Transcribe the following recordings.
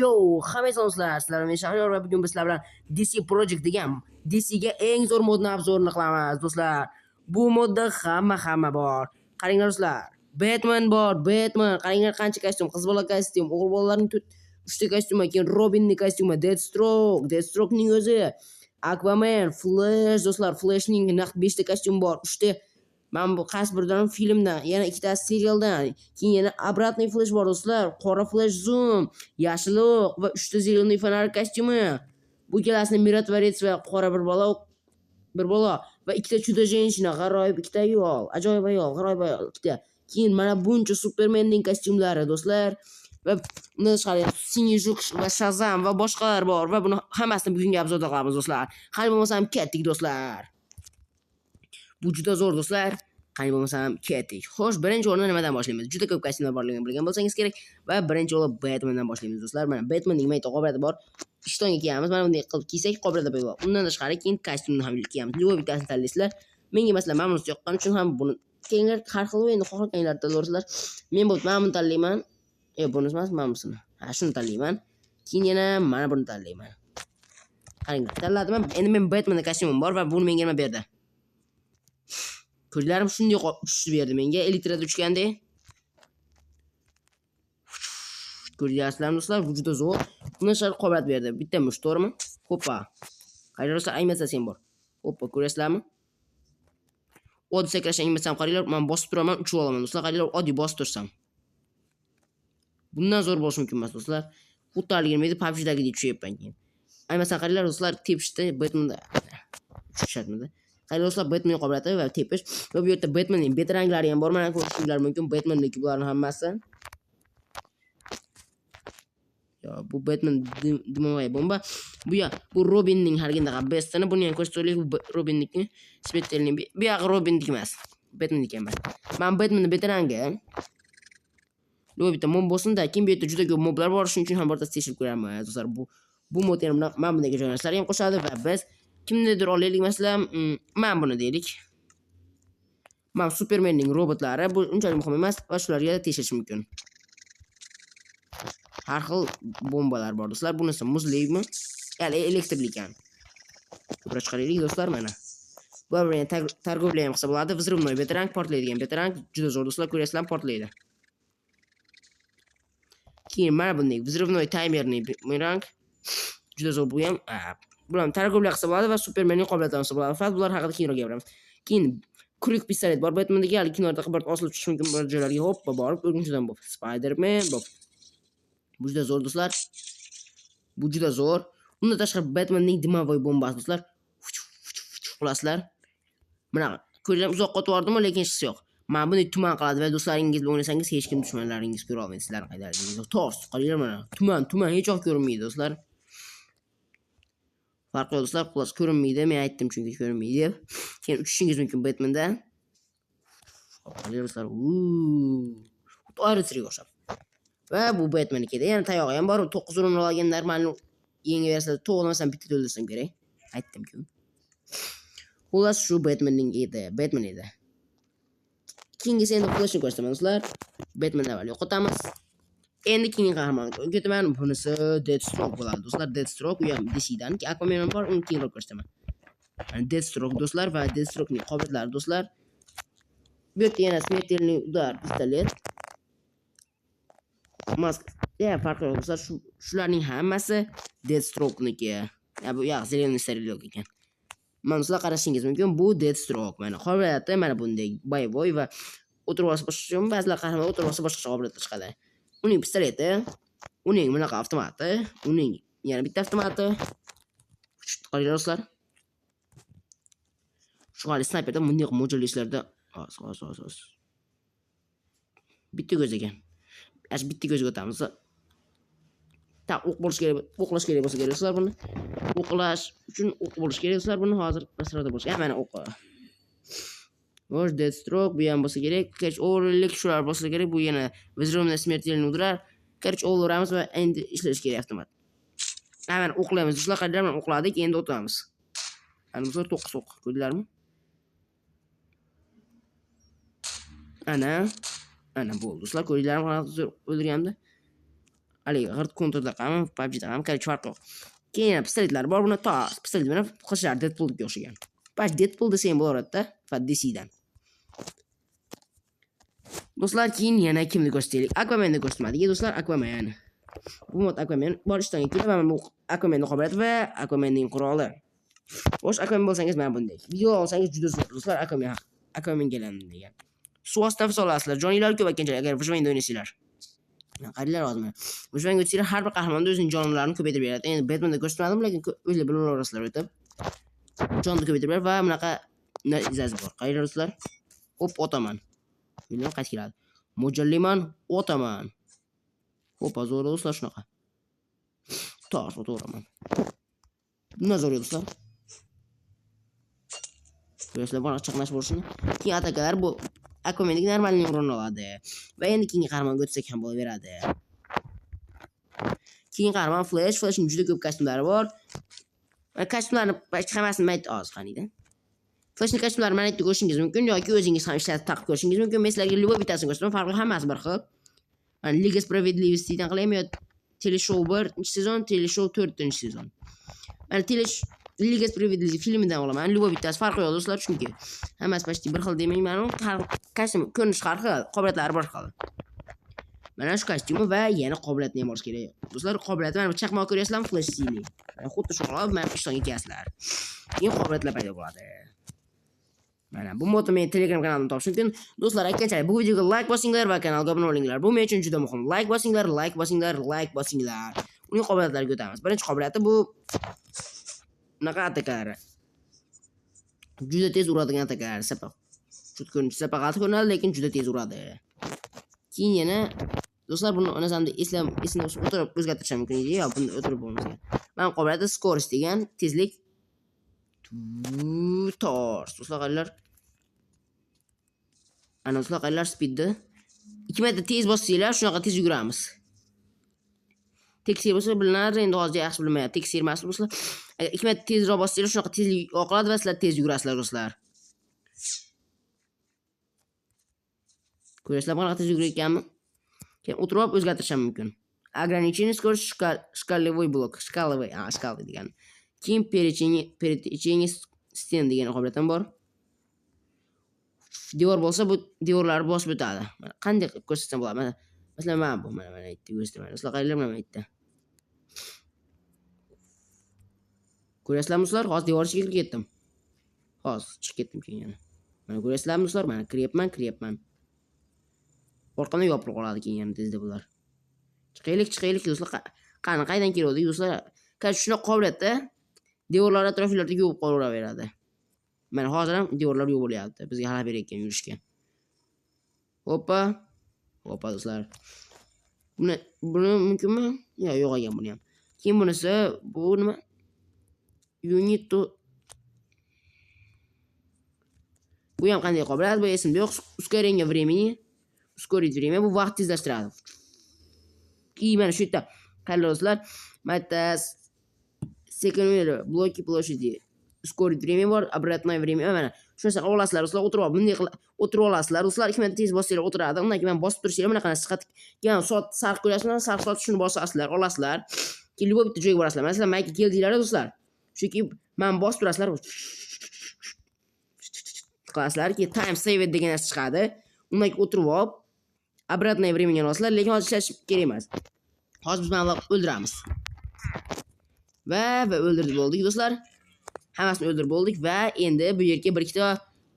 Yo, hamma do'stlar, sizlar men Shahriyor va bugun biz sizlar bilan DC Project degan DCga eng zo'r modni obzorini qilamiz do'stlar. Bu modda hamma bor. Qaranglar do'stlar. Batman bor, Batman. Qaranglar qancha kostyum, qiz bola kostyum, o'g'il bolalarning 3 ta kostyumi, keyin Robinning kostyumi, Deathstrokening o'zi, Aquaman, Flash do'stlar, Flashning naq 5 ta kostyumi bor. 3 ta mana bu qaysi biridan filmdan, yana ikkitasi serialdan, keyin yana обратный flash bor do'stlar, qora flash zoom, yashiloq va 3 ta zеленый fonar kostyumi. Bu ikkalasini Mirotvorets va qora bir bola va ikkita chudo jenshina, g'aroyib ikkita ayol, ajoyib ayol, g'aroyib ayol ikkita. Keyin mana buncha Supermanning kostyumlari do'stlar va undan tashqari Sinjuk va Shazam va boshqalar bor va buni hammasini bugungi obzorda qilamiz do'stlar. Qani bo'lmasam ketdik do'stlar. Bu juda zo'r do'stlar. Qani bo'lmasam ketdik. Xo'sh, birinchi o'rinda nimadan boshlaymiz? Juda ko'p kostyumlar borligini bilgan bo'lsangiz kerak va birinchi o'rinda Batmandan boshlaymiz do'stlar. Mana Batmanning mayta qobiliyati bor. Ishtonga kiyamiz. Mana bunday qilib kiysak qobiliyati bor. Undan tashqari keyin kostyumni ham kiyamiz. Любой bittasini tanlaysizlar. Menga masalan mana bunisi yoqqani uchun ham buni keyinlar har xil endi xohlaganinglarni tanlaysiz. Men bu mana buni tanlayman. Bunisi emas, mana bunisini. Ha, shuni tanlayman. Keyin yana mana buni tanlayman. Qaranglar, tanladim. Endi men Batmanning kostyumim bor va buni menga nima berdi? Ko'zlarim shunday uchishni berdi menga, elektrda uchganda. Ko'ryapsizlarmi do'stlar? Bu juda zo'r. Bundan tashqari qobiliyat berdi. Bitta mush, to'g'rimi? Hoppa. Qaranglar, animatsiyasi ham bor. Hoppa, ko'ryapsizlarmi? Oddiy sakrash animatsiyam qaranglar, men bosib turaman, uchib olaman do'stlar. Qaranglar, oddiy bosib tursam. Bundan zo'r bo'lishi mumkin emas do'stlar. Xuddi PUBG'dagidek tushyapman keyin. Animatsiya qaranglar do'stlar, tepishda Batmanda tushadimi? Qaranglar do'stlar, Batmanning qobiliyati va tepish va bu yerda Batmanning betranglari ham bor. Mana ko'rishingiz mumkin Batmanniki bularning hammasi. Yo, bu Batman dimovoy bomba. Bu Robinning hargindaqa bestini, buni ham ko'rsataylik. Bu Robinniki, Spetelning. Bu yoq Robinniki emas. Batmanniki emas. Men Batmanning betrangi. Lo'y bitta mob bo'lsin-da, keyin bu yerda juda ko'p moblar bor, shuning uchun ham borda tekshirib ko'raman do'stlar. Bu mod ham mana bunday joylarga ham qo'shadi va biz kimnidir olaylik, masalan, men buni deylik. Men Supermanning robotlari, bu unchalik muhim emas va shularga tekshirish mumkin. Har xil bombalar bor do'stlar. Bunisi muzlikmi? Ya'ni elektrli ekan. Ko'rib chiqaraylik do'stlar mana. Bu bilan targovlar ham qilsa bo'ladi. Взрывной betrang, portlaydigan betrang juda zo'r do'stlar, ko'ryapsizlar, portlaydi. Keyin mana bunday взрывной timerning betrang juda zo'r bu ham. Bular targovlar qilsa bo'ladi va Supermanning qobiliyatini qilsa bo'ladi. Faqat bular haqida keyinroq gapiramiz. Keyin kurik pistolet bor. Batmandagi hali kinoda xabar osilib tushish mumkin bo'lgan joylarga hoppa borib, o'rgunchidan bor. Spider-Man bor. Bu juda zo'r do'stlar. Bu juda zo'r. Undan tashqari Batmanning dimovoy bombasi do'stlar. Bilasizlar. Mana ko'zlarim uzoqqa o'tib lekin hech yo'q. Mana buni tuman qiladi va do'stlaringiz bilan o'ynasangiz hech kim dushmanlaringiz ko'ra olmaydi sizlarning qaydaligingizga. To'g'ri, qaranglar mana. Tuman hech yo'q ko'rinmaydi do'stlar. Farqi yo'q do'stlar, xullas ko'rinmaydi. Men aytdim chunki ko'rinmaydi deb. Keyin uchishingiz mumkin Batmanda. Qaranglar do'stlar. Ayritriga o'xshab. Va bu Batmannikida yana tayog'i ham bor. 9 urinib olgan normal yengi versiya to'g'rimasam bitta o'ldirsam kerak. Aytdim-ku. Xullas shu Batmanning edi. Keyingisi endi Flashni ko'rsataman do'stlar. Batmandan avval yo'qotamiz. Endi keyingi qahramon ketaman. Bunisi Deathstroke bo'ladi do'stlar. Deathstroke u ham DCdan. Aquaman ham bor, uni keyinroq ko'rsataman. Deathstroke do'stlar va Deathstrokening qobiliyatlari do'stlar. Bu yerda yana Smetelniy udar pistolet. Farqi yo'q do'stlar, shularning hammasi Deathstroke'niki. Bu yoq zеленый стрелок ekan. Mana sizlar qarashingiz mumkin, bu Deathstroke. Mana qobiliyati mana bunday boyvoy va o'tirib olsa boshqacha, ba'zilar qahramon o'tirib olsa boshqacha qobiliyatlar chiqadi. Uning pistoleti, uning bunaqa avtomati, uning yana bitta avtomati. Qaranglar do'stlar. Shu hali snayperda bunday mo'ljallashlarda os. Bitta ko'z ekan. Bitta ko'zga o'tamiz. O'qlash kerak bo'lsa kerak do'stlar buni. O'qlash uchun o'q bo'lish kerak do'stlar buni hozir asrada bo'lish. Mana o'q. Vosh Deathstroke bu ham bo'lsa kerak. Kech o'g'rilik shular bo'lsa kerak. Bu yana Взрывной смертельный удар. Kech o'g'iramiz va endi ishlash kerak avtomat. Mana o'qlaymiz do'stlar, qadar bilan o'qladik, endi o'tamiz. Ana bu 9 o'q, ko'rdinglarmi? Ana bo'ldi do'stlar, ko'rdinglarmi? O'ldirganimda. haligi g'irt kontrda ham, PUBG'da ham korech farqi yo'q. Keyin yana pistoletlar bor, buni pistolet bilan qilishlar Deadpoolga o'xshagan. Bak Deadpool desang bo'laveradi-da, faqat DC'dan. Do'stlar, keyin yana kimni ko'rsataylik? Aquamanni ko'rsatmadik, do'stlar, Aquaman. Bu mod Aquaman bor ishtonga kelib, mana bu Aquamanning qobiliyati va Aquamanning quroli. Xo'sh, Aquaman bo'lsangiz mana bunday. Video olsangiz juda zo'r, do'stlar, Aquaman keladi degan. Suv ostida nafas olasizlar, joninglar ko'p ekanchilar agar Vijvangda o'ynaysizlar. Qaranglar hozir. Vijvangda o'tsizlar, har bir qahramonda o'zining jonlarini ko'paytirib beradi. Endi Batman'da ko'rsatmadim, lekin o'zinglar bilib olasizlar o'tib. Jonni ko'paytirib beradi va bunaqa izasi bor. Qaranglar do'stlar. Hop, otaman. Bilmam qaysi keladi. Mo'ljallayman, otaman. Hop, zo'r do'stlar shunaqa. Tosh o'tiraman. Bundan zo'r do'stlar. Ko'rslar bor chaqnash bo'lishini. Keyin atakalar bu Aquaman'dagi normalning o'rnini oladi. Va endi keyingi qahramonga o'tsak ham bo'laveradi. Keyingi qahramon Flashning juda ko'p kostyumlari bor. Kostyumlarni hammasini mayt oz qaniydi. Flashning kostyumlarini mana yerda ko'rishingiz mumkin yoki o'zingiz ham ishlatib taqib ko'rishingiz mumkin. Men sizlarga любой bittasini ko'rsataman, farqi hammasi bir xil. Mana Liga Справедливостиdan qilaymi yo teleshow 1-sezon, teleshow 4-sezon. Mana Liga Справедливости filmidan olaman. Любой bittasi farqi yo'q do'stlar, chunki hammasi почти bir xil demayman. Mana kostyum ko'rinish har xil, qobiliyatlari bir xil. Mana shu kostyumi va yana qobiliyatni ham olish kerak. Do'stlar, qobiliyati mana bu chaqmoq ko'ryapsizlarmi? Flash sili. Xuddi shu qilib mana ishtonga kelasizlar. Keyin qobiliyatlar paydo bo'ladi. Mana bu modni men Telegram kanalimda topish mumkin. Do'stlar, aytgancha bu videoga like bosinglar va kanalga obuna bo'linglar. Bu men uchun juda muhim. Like bosinglar. Uning qobiliyatlariga o'tamiz. Birinchi qobiliyati bu bunaqa atakalari. Juda tez uradigan atakalari, sapaq. Chut ko'rinishi sapaqat ko'rinadi, lekin juda tez uradi. Keyin yana do'stlar, buni onasamda esini o'tirib o'zgartirishim mumkin edi, yo buni o'tirib bo'lmasa. Men qobiliyati skorost degan tezlik. Tosh. Do'stlar, qaranglar. Ana do'stlar, qaranglar speedni. 2 marta tez bossanglar, shunaqa tez yuguramiz. Teksir bo'lsa bilinar, endi hozir yaxshi bilmayapti. Teksir emas do'stlar. Agar 2 marta tezroq bossanglar, shunaqa tezlik oqiladi va sizlar tez yugurasizlar do'stlar. Ko'rasizlar, qanaqa tez yugurayotganmi? Keyin o'tirib o'zgartirishim mumkin. Ограничение скорости шкаловой блок, шкаловый degan. Keyin пересечение стен degan qobiliyatim bor. Devor bo'lsa, bu devorlarni bosib o'tadi. Mana qanday qilib ko'rsatsam bo'ladi? Masalan, mana bu mana aytdi ko'rsataman. Sizlar qaranglar, mana aytdi. Ko'rasizlarmi do'stlar? Hozir devor ichiga ketdim. Hozir chiqib ketdim keyin yana. Mana ko'rasizlarmi do'stlar? Mana kiryapman. Orqamda yopilib qoladi keyin yana tezda bular. Chiqaylik do'stlar. Qaydan keldik do'stlar? Shuna qobiliyatda devorlar atroflarida yuvib qolaveradi. Mana hozir ham devorlar yuvilyapti. Bizga xalal berayotgan yurishga. Hoppa do'stlar. Buni mumkinmi? Yo'q ekan buni ham. Keyin bunisi bu nima? Unito. Bu ham qanday qobiliyat? Bu esimda yo'q. Ускорение времени. Ускорить время bu vaqt tezlashtiradi. Keyin mana shu yerda qaranglar do'stlar. Mana sekundlar bloki площади. Ускорить время bor, обратное время. Mana shuncha olasizlar do'stlar, o'tirib bunday qilib o'tirib olasizlar do'stlar. 2 marta tez bossanglar o'tiradi. Undan keyin bosib turishinglar, bunaqa siqat. Keyin soat sarf ko'rasizlar, sarf soat shuni bosasizlar, olasizlar. Keyin любой bitta joyga borasizlar. Masalan, mayga keldinglar do'stlar. Chunki men bosib turasizlar. Qilasizlar ki time saved degan narsa chiqadi. Undan keyin o'tirib olib обратное времени olasizlar, lekin hozir ishlash kerak emas. Hozir biz mana o'ldiramiz. Va o'ldirdik bo'ldik do'stlar. Hammasini o'ldirib bo'ldik va endi bu yerga bir ikkita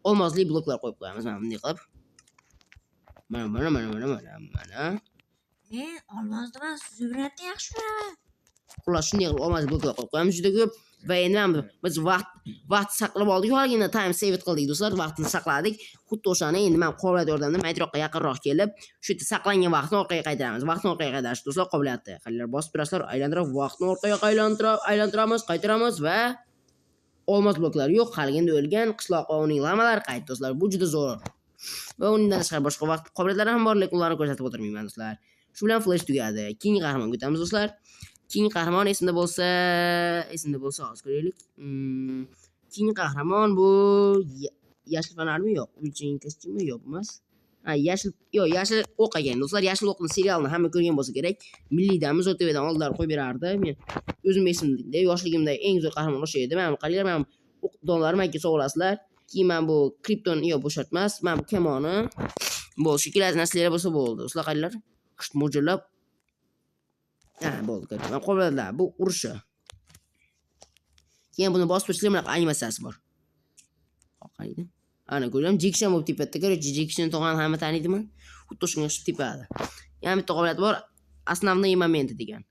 olmosli bloklar qo'yib qo'yamiz. Mana bunday qilib. Mana. Men olmosdan zumradni yaxshi. Xullas shunday qilib olmosli bloklar qo'yib qo'yamiz juda ko'p. Va endi biz vaqt saqlab oldik. Hozirgina time save qildik do'stlar, vaqtni saqladik. Xuddi o'shani endi men qobiliyat yordamida maytroqqa yaqinroq kelib, shu yerda saqlangan vaqtni orqaga qaytaramiz. Vaqtni orqaga qaytarish do'stlar qobiliyati. Qanday bosib turasizlar, aylantirib, vaqtni orqaga aylantiramiz, qaytaramiz va olmos bloklar yo'q, haligina o'lgan qishloq va uning lamalari qayt do'stlar. Bu juda zo'r. Va undan tashqari boshqa vaqt qobiliyatlari ham bor, lekin ularni ko'rsatib o'tirmayman do'stlar. Shu bilan flash tugadi. Keyingi qahramonga o'tamiz do'stlar. Keyingi qahramon esimda bo'lsa hozir ko'raylik. Keyingi qahramon bu yashil fonarmi yo'q? Ulching kostyumi yo'q emas. Ha, yashil o'q ekan do'stlar. Yashil o'qni serialni hamma ko'rgan bo'lsa kerak. Milliydanmiz OTVdan oldilari qo'yib berardi. Men o'zim esimda, yoshligimda eng zo'r qahramon o'sha edi. Mana qaranglar, mana o'q donlarim aka sovg'alasizlar. Keyin men bu kripton bo'shatmas. Men bu kamoni bo'lishi kerak narsalar bo'lsa bo'ldi. Do'stlar qaranglar. Qisht mo'ljallab. Ha, bo'ldi. Men qo'llarlar bu urushi. Keyin buni bosib o'tishlar bunaqa animatsiyasi bor. Qaraydi. Ana ko'rdim, Jackson bo'lib tepadi. Короче, Jackson tog'ani hamma taniydimi? Xuddi shunga o'xshab tepadi. Yana bitta qobiliyati bor, основные моменты degan.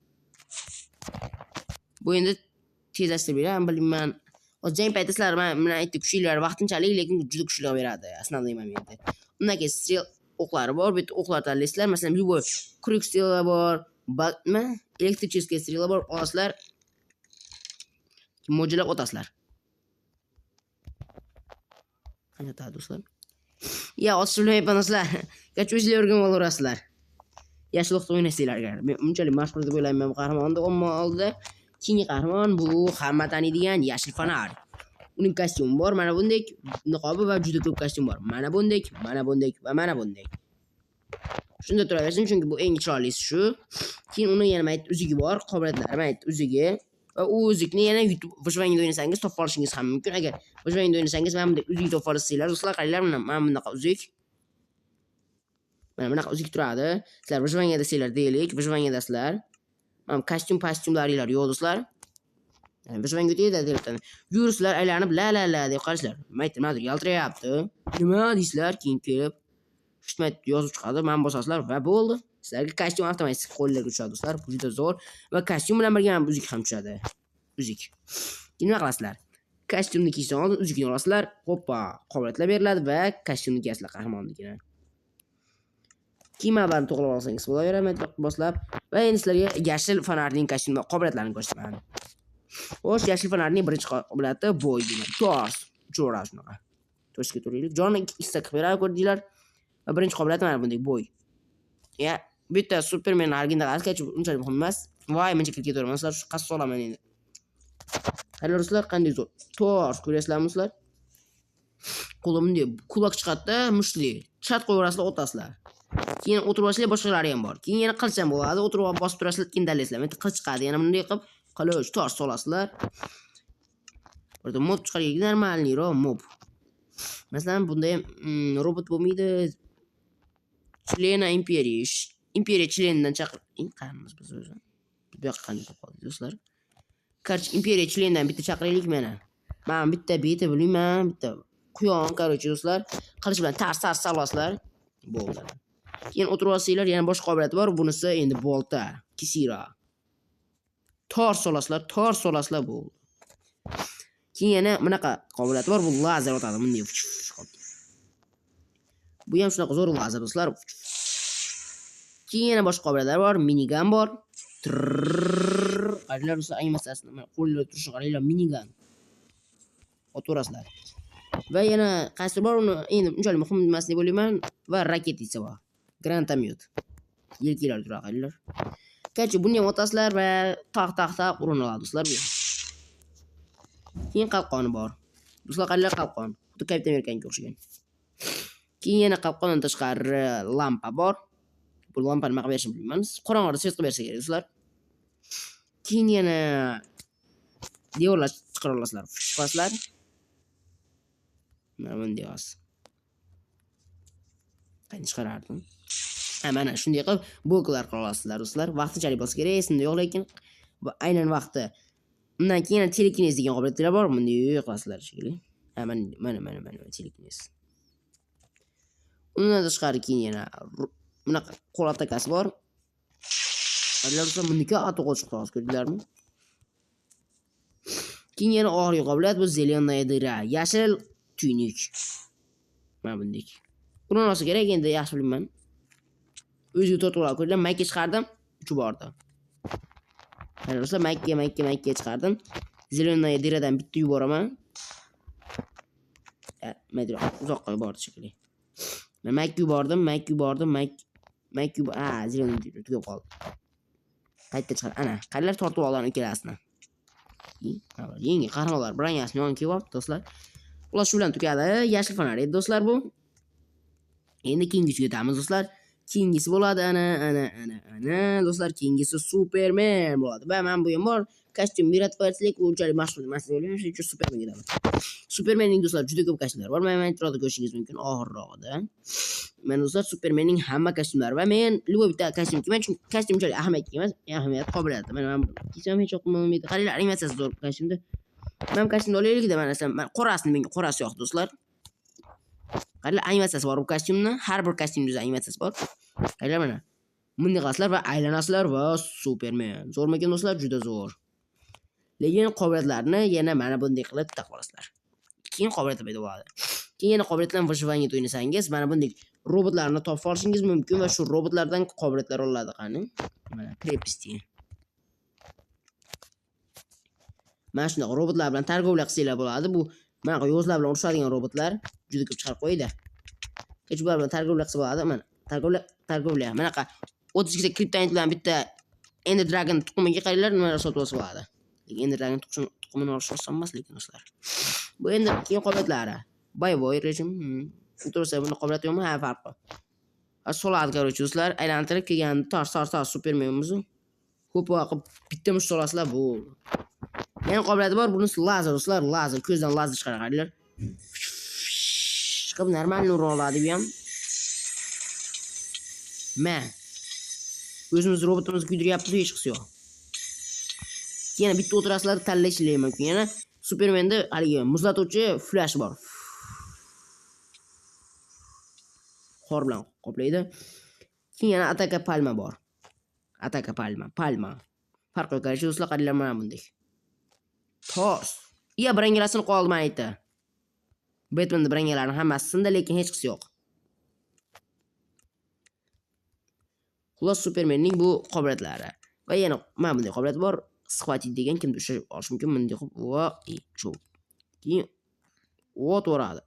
Bu endi tezlashtirib beradi, bilmayman. Hozir jang paytida sizlar men aytdi kuchlilar vaqtinchalik, lekin juda kuchli beradi, основные моменты. Undan keyin strel o'qlari bor, bu yerda o'qlar tanlaysizlar. Masalan, любой крюк strela bor, nima? Elektrический strela bor, olasizlar. Mo'jallab o'tasizlar. Qancha tadi do'stlar? Ya, otishmayapman do'stlar. Qachon o'rganib olasizlar. Yashil o'qda o'ynaysizlar agar. Men unchalik mashhur deb o'ylayman bu qahramonni. Ammo oldida keyingi qahramon bu hamma taniydigan yashil fonar. Uning kostyumi bor, mana bunday niqobi va juda ko'p kostyum bor. Mana bunday va mana bunday. Shunda turaversin, chunki bu eng chiroylisi shu. Keyin uni yana mayt uzugi bor, qobiliyatlari mayt uzugi. Va u uzukni yana YouTube Vyjvangida o'ynasangiz topib olishingiz ham mumkin. Agar Vyjvangida o'ynasangiz mana bunday uzuk topib olasizlar. Do'stlar, qaranglar, mana bunaqa uzuk. Mana bunaqa uzuk turadi. Sizlar Vyjvangida desanglar deylik, Vyjvangidasizlar. Mana kostyumlaringlar yo'q do'stlar. Vyjvangida deyapti. Yuristlar aylanib la deb qarashlar. Maytmadir yaltirayapti. Nima deysizlar? Keyin kelib shitmayt yozib chiqadi, mana bosasizlar va bo'ldi. Sizlarga kostyum avtomatik qo'llarga tushadi do'stlar. Bu juda zo'r va kostyum bilan birga ham uzuk ham tushadi. Uzuk. Nima qilasizlar? Kostyumni kiyishdan oldin uzukni olasizlar. Hoppa, qobiliyatlar beriladi va kostyumni kiyasizlar qahramonligini. Kiyimlarni to'g'rilab olsangiz bo'laveradi, boslab. Va endi sizlarga yashil fonarning kostyumi qobiliyatlarini ko'rsataman. Xo'sh, yashil fonarning birinchi qobiliyati bo'y degan. Tors, jo'ra shunaqa. Toshga turaylik. Jonni ikkita qilib beradi, ko'rdinglar? Va birinchi qobiliyati mana bunday bo'y. Ya, bitta Superman arginda qasgacha unchalik muhim emas. Voy, mencha kirib ketaverman. Sizlar shu qasd olaman endi. Qaranglar do'stlar, qanday zo'r. Tors, ko'ryapsizlarmi sizlar? Qo'limda quloq chiqadi, mushtli. Chat qo'yaverasizlar, o'tasizlar. Keyin o'tirib olishlar boshqalari ham bor. Keyin yana qilich ham bo'ladi, o'tirib bosib turasizlar, keyin tanlaysizlar. Endi qilich chiqadi, yana bunday qilib qilish, tors solasizlar. Burada mod chiqargan normalniroq mob. Masalan, bunda ham robot bo'lmaydi. Члена imperiya. Imperiya chlenidan chaqiramiz biz o'zi. Bu yoqqa qanday qoldi do'stlar? Qarshi imperiya chlenidan bitta chaqiraylik mana. Men bitta beta bilmayman, bitta quyon короче do'stlar. Qilich bilan tars solasizlar. Bo'ldi. Keyin o'tirib olsanglar, yana boshqa qobiliyati bor. Bunisi endi bolta, kisira. Tors solasizlar bo'ldi. Keyin yana bunaqa qobiliyati bor. Bu lazer otadi bunday. Bu ham shunaqa zo'r lazer do'stlar. Keyin yana boshqa qobiliyatlar bor. Minigun bor. Qaranglar do'stlar, animatsiyasini qo'lda turishi qaranglar, minigun. Oturasizlar. Va yana qaysi bor uni endi unchalik muhim emas deb o'ylayman. Va raketisi bor. Grantomyot. Yelkalar turadi qaranglar. Qarchi buni ham otasizlar va taq urinadi do'stlar bu. Keyin qalqoni bor. Do'stlar qaranglar, qalqon. Xuddi Captain America'ga o'xshagan. Keyin yana qalqondan tashqari lampa bor. Bu lampani nima qilib berishini bilmayman. Qorong'ida svet qilib bersa kerak do'stlar. Keyin yana devorlar chiqara olasizlar. Chiqasizlar. Mana bunday os. Qani chiqarardim. Mana shunday qilib bloklar qila olasizlar do'stlar. Vaqtinchalik bo'lsa kerak, esimda yo'q, lekin aynan vaqti. Undan keyin telekinez degan qobiliyatlar bor. Bunday qilasizlar shekilli. Mana telekinez. Undan tashqari keyin yana bunaqa qo'l atakasi bor. Qaranglar, buniki atoq chiqdi, ko'rdinglarmi? Keyin yana oxirgi qobiliyat bu зеленая дыра, yashil tuynik. Mana bunday. Buni olsa kerak, endi yaxshi bilmayman. O'ziga to'g'ri ko'rdim, mayka chiqardim, uchib bordi. Qaranglar, mayka chiqardim. Зеленая дыраdan bitta yuboraman. Mayda uzoqqa bordi shekilli. Men mayka yubordim. Зеленый dyra tugab qoldi. Qaytda chiqar. Ana, qaranglar, tortib olgan ikkalasini. Yangi qahramonlar branyasini yonga kiyib olibdi do'stlar. Ular shu bilan tugadi. Yashil fonar edi do'stlar bu. Endi keyingisiga o'tamiz do'stlar. Keyingisi bo'ladi ana do'stlar, keyingisi Superman bo'ladi. Va men bu ham bor kostyum yaratib unchalik mashhur emas, shuning uchun Superman dedim. Supermanning do'stlar juda ko'p kostyumlari bor. Mana e'tiroda ko'rishingiz mumkin og'irrog'ida. Mana do'stlar Supermanning hamma kostyumlari va men любой bitta kostyum kiyman, chunki kostyum unchalik ahamiyatli emas, ahamiyat qobiliyati. Mana men kiysam hech yoqmaydi. Qaranglar, animatsiyasi zo'r kostyumda. Men kostyumni olaylik-da, mana qorasini menga qorasi yo'q do'stlar. Qaranglar, animatsiyasi bor bu kostyumni. Har bir kostyumda animatsiyasi bor. Qaranglar mana. Bunday qilasizlar va aylanasizlar va Superman. Zo'rmikan do'stlar? Juda zo'r. Lekin qobiliyatlarni yana mana bunday qilib taqib olasizlar. Keyin qobiliyat paydo bo'ladi. Keyin yana qobiliyatlarni выживание o'ynasangiz, mana bunday robotlarni topib olishingiz mumkin va shu robotlardan qobiliyatlar olinadi qani. Mana krepости. Mana shunday robotlar bilan targovlar qilsanglar bo'ladi. Bu mana yo'zlar bilan urushadigan robotlar juda ko'p chiqarib qo'ydi. Hech bular bilan targovlar qilsa bo'ladi. Mana targovlar. Manaqa 32 ta kriptonit bilan bitta Ender Dragon tuxumiga qaranglar, nimalar sotib olsa bo'ladi. Lekin Ender Dragon tuxumini olish oson emas lekin do'stlar. Bu endi keyin qobiliyatlari. Boy rejim. To'g'risi buni qobiliyati yo'qmi? Ha, farqi. Soladi короче do'stlar, aylantirib kelgan tars Supermanimizni ko'p vaqt bitta mush solasizlar bu. Yana qobiliyati bor, bunisi lazer do'stlar, lazer, ko'zdan lazer chiqaradilar. Chiqib normal nur oladi bu ham. O'zimiz robotimizni kuydiryapmiz, hech qisi yo'q. Yana bitta o'tirasizlar, tanlashingiz mumkin. Yana Supermanda haligi muzlatuvchi flash bor. Qor bilan qoplaydi. Keyin yana Ataka Palma bor. Ataka Palma. Farqi yo'q, do'stlar, qaranglar mana bunday. Tos. Iya, brangilasini qoldi men aytdi. Batmanning brangalarini hammasi sindi, lekin hech qisi yo'q. Xullas Supermanning bu qobiliyatlari. Va yana mana bunday qobiliyat bor. Sxvatit degan kimdir ushlab olish mumkin. Bunday qilib va cho'p. Keyin ot o'radi.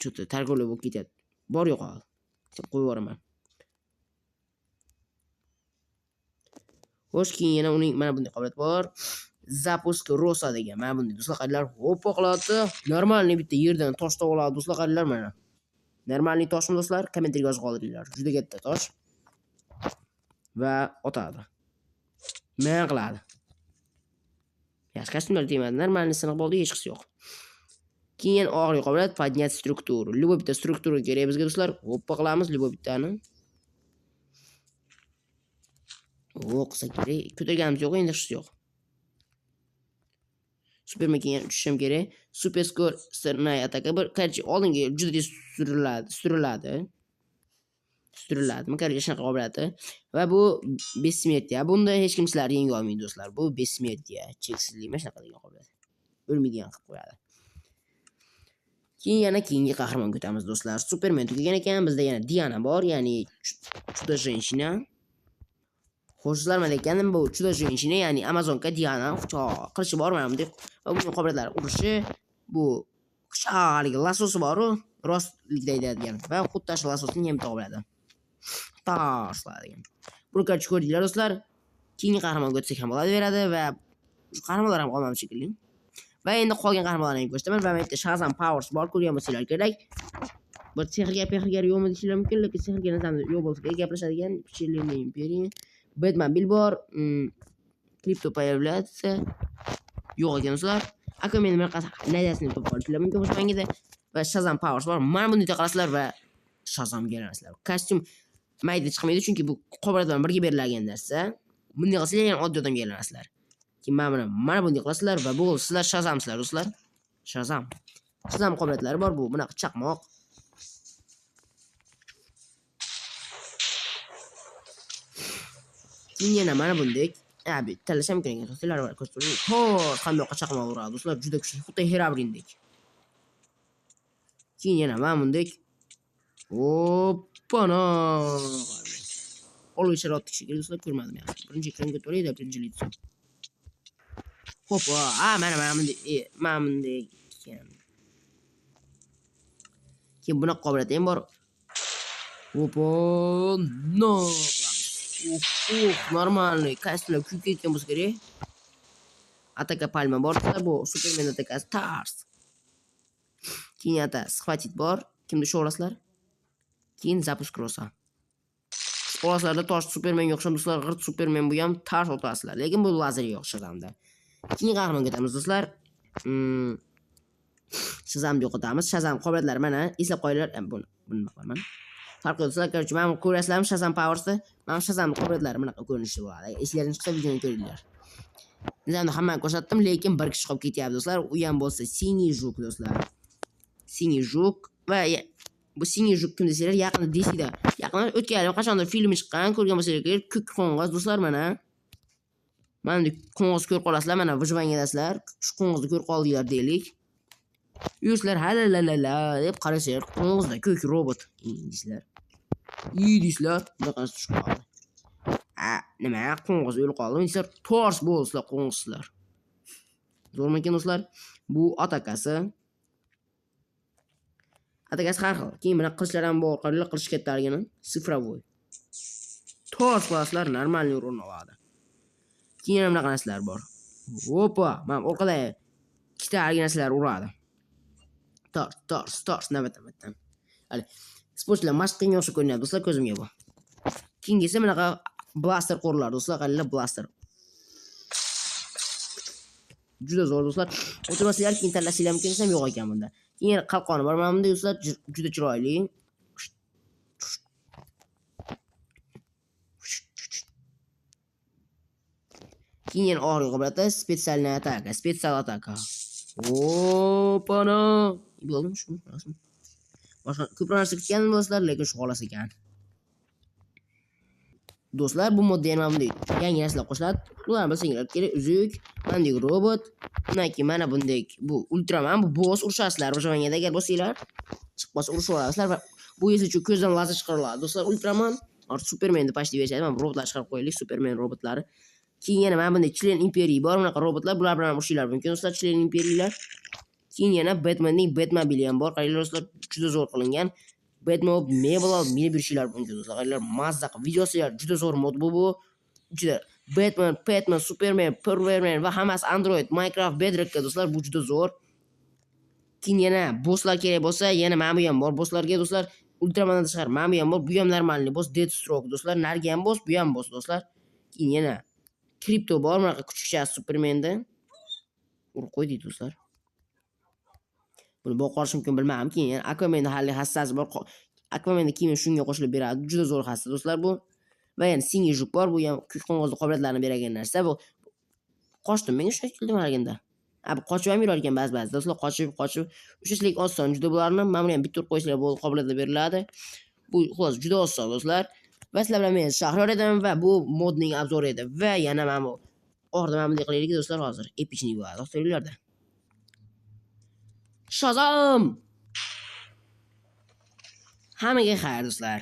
Cho'ta targovlar bo'lib ketadi. Bor yo'qoldi. Qo'yib yuboraman. Xo'sh, keyin yana uning mana bunday qobiliyat bor. Zapusk Rosa degan. Mana bunday do'stlar, qaranglar, hoppa qiladi. Normalniy bitta yerdan tosh topib oladi do'stlar, qaranglar mana. Normalniy toshmi do'stlar? Kommentariyga yozib qoldiringlar. Juda katta tosh. Va otadi. Men qiladi. Yaxshi kostyumlar tegmadi. Normalniy siniq bo'ldi, hech qisi yo'q. Keyin og'ir qobiliyat поднять strukturu. Любой bitta struktura kerak bizga do'stlar. Hoppa qilamiz любой bittani. Qilsa kerak. Ko'targanimiz yo'q, endi hech yo'q. Superman keyin tushishim kerak. Super skor sirnay ataka bir qarchi oldinga juda tez suriladi. Qarchi shunaqa qobiliyati. Va bu besmetiya. Bunda hech kim sizlarni yenga olmaydi do'stlar. Bu besmetiya, cheksizlik emas, shunaqa degan qobiliyat. O'lmaydigan qilib qo'yadi. Keyin yana keyingi qahramonga o'tamiz do'stlar. Superman tugagan ekan, bizda yana Diana bor, ya'ni Chudo женщина. Xo'shlar, men aytganim bu Chudo женщина, ya'ni Amazonka Diana qilishi bor mana bunday. Va buning qobiliyatlari urishi, bu qishaliga lasosi bor-ku, rostlikda aytadigan. Va xuddi shu lasosning ham qobiliyati. Tashladigan. Buni qarchi ko'rdinglar do'stlar. Keyingi qahramonga o'tsak ham bo'laveradi va qahramonlar ham qolmadi shekilli. Va endi qolgan qahramonlarni ko'rsataman va men bitta Shazam Powers bor, ko'rgan bo'lsanglar kerak. Bir sehrgar yo'qmi deyishlar mumkin, lekin sehrgar nazarda yo'q bo'lsa kerak, gaplashadigan Вселенная Imperiya. Batman bor, kripto появляется. Yo'q ekan do'stlar. Aquaman bunaqa nadasini topib olishlar mumkin o'sha mangida. Va Shazam Powers bor. Mana bunday taqalasizlar va Shazamga aylanasizlar. Kostyum mayda chiqmaydi, chunki bu qobiliyat bilan birga berilgan narsa. Bunday qilsanglar ham oddiy odamga aylanasizlar. Keyin mana bunday qilasizlar va bu sizlar Shazamsizlar do'stlar. Shazam qobiliyatlari bor bu. Bunaqa chaqmoq. Keyin yana mana bunday. Abi, tanlasham kerak ekan. Sizlar bor ko'rsating. Qandoqqa chaqmoq uradi do'stlar, juda kuchli. Xuddi Herabrindek. Keyin yana mana bunday. Hoppana. Olib sharoit shekilli do'stlar, ko'rmadim yaxshi. Birinchi ekranga to'laydi, birinchi litso. Hoppa, mana bunday ekan. Keyin bunaqa qobiliyati ham bor. Hoppa, no. Normalniy kostyumlar kuyib ketgan bo'lsa kerak. Ataka Palma bor, bu Superman atakasi Tars. Keyin sxvatit bor. Kimni sho'rasizlar? Keyin zapusk rosa. Qo'laslarda tosh Supermenga o'xshab do'stlar, g'irt Supermen bu ham tars o'tasizlar, lekin bu lazerga o'xshaydi hamda. Keyin qahramonga o'tamiz do'stlar. Shazamni yo'qotamiz. Shazam qobiliyatlari mana, eslab qo'yinglar. Buni nima qilaman? Farq qilsa, короче, men ko'rasizlarmi Shazam Powers'da? Mana Shazamning qobiliyatlari bunaqa ko'rinishda bo'ladi. Eslaringiz chiqsa videoni ko'ringlar. Nizamni hammani ko'rsatdim, lekin bir kishi qolib ketyapti do'stlar. U ham bo'lsa Siniy Juk do'stlar. Siniy Juk va bu Siniy Juk kim desanglar, yaqinda DC'da, yaqinda o'tgan yil qachondir filmi chiqqan, ko'rgan bo'lsanglar, ko'k qo'ng'iz do'stlar mana. Mana bu qo'ng'iz ko'rib qolasizlar, mana vijvangedasizlar. Shu qo'ngizni ko'rib qoldinglar deylik. Yurishlar halalalala deb qarashlar, qo'ng'izda ko'k robot deysizlar. Deysizlar, bunaqa tushib qoldi. Nima qo'ng'iz o'lib qoldimi deysizlar, tors bo'lsizlar qo'ng'izlar. Zo'rmikin do'stlar? Bu atakasi. Atakasi har xil. Keyin bunaqa qilichlar ham bor, qaranglar qilish kattaligini, sifrovoy. Tors bo'lasizlar, normalniy o'rin oladi. Keyin ham bunaqa narsalar bor. Opa, mana orqada ikkita narsalar uradi. Tors, navbatdan. Hali, sportchilar mashq qilgan o'xshab ko'rinadi do'stlar ko'zimga bu. Keyingi esa bunaqa blaster qo'rlar do'stlar, qaranglar blaster. Juda zo'r do'stlar. O'tirmasanglar, keyin tanlasanglar mumkin desam yo'q ekan bunda. Keyin qalqoni bor mana bunda do'stlar, juda chiroyli. Keyin og'ir qobiliyati spetsial ataka. Opana. Bo'ldimi shu? Boshqa ko'proq narsa kutgan do'stlar, lekin shu xolos ekan. Do'stlar, bu modda ham bunday yangi narsalar qo'shiladi. Ularni bilsanglar kerak, uzuk, bunday robot, undan keyin mana bunday bu Ultraman, bu boss urushasizlar, o'shanga agar bo'lsanglar, chiqmasa urishib olasizlar va bu esa uchun ko'zdan lazer chiqariladi. Do'stlar, Ultraman, Superman deb pashti berishadi. Mana robotlar chiqarib qo'yaylik, Superman robotlari. Keyin yana mana bunday Chilen Imperiya bor, bunaqa robotlar, bular bilan urushinglar mumkin do'stlar, Chilen Imperiyalar. Keyin yana Batmanning Batmobili ham bor. Qaranglar do'stlar, juda zo'r qilingan. Batmobile minib yurishinglar mumkin do'stlar. Qaranglar, mazza qilib videolar juda zo'r mod bu. Juda Batman, Superman, Superman va hammasi Android, Minecraft, Bedrock'ga do'stlar, bu juda zo'r. Keyin yana bosslar kerak bo'lsa, yana mana bu ham bor. Bosslarga do'stlar, Ultramandan tashqari mana bu ham bor. Bu ham normalniy boss, Deathstroke do'stlar. Narigi ham boss, bu ham boss do'stlar. Keyin yana Crypto bor, bunaqa kuchukcha Supermanda. Urib qo'ydik do'stlar. Buni boqarish mumkin bilmadim. Keyin Aquaman'da hali hassasi bor. Aquaman'da kiyimi shunga qo'shilib beradi. Juda zo'r hassa do'stlar bu. Va yana Siniy Juk bor. Bu ham ko'k qo'ng'izning qobiliyatlarini beradigan narsa. Bu qochdim men o'sha keldim haraganda. Bu qochib ham yurar ekan ba'zi do'stlar, qochib ushashlik oson. Juda bularni mana buni ham bitta urib qo'ysanglar bo'ldi, qobiliyatlar beriladi. Bu xolos juda oson do'stlar. Va sizlar bilan men Shahriyor edim va bu modning obzori edi. Va yana mana bu orda mana bunday qilaylik do'stlar hozir. Epichnik bo'ladi do'stlarlarda. Shazam! Hammaga xayr do'stlar.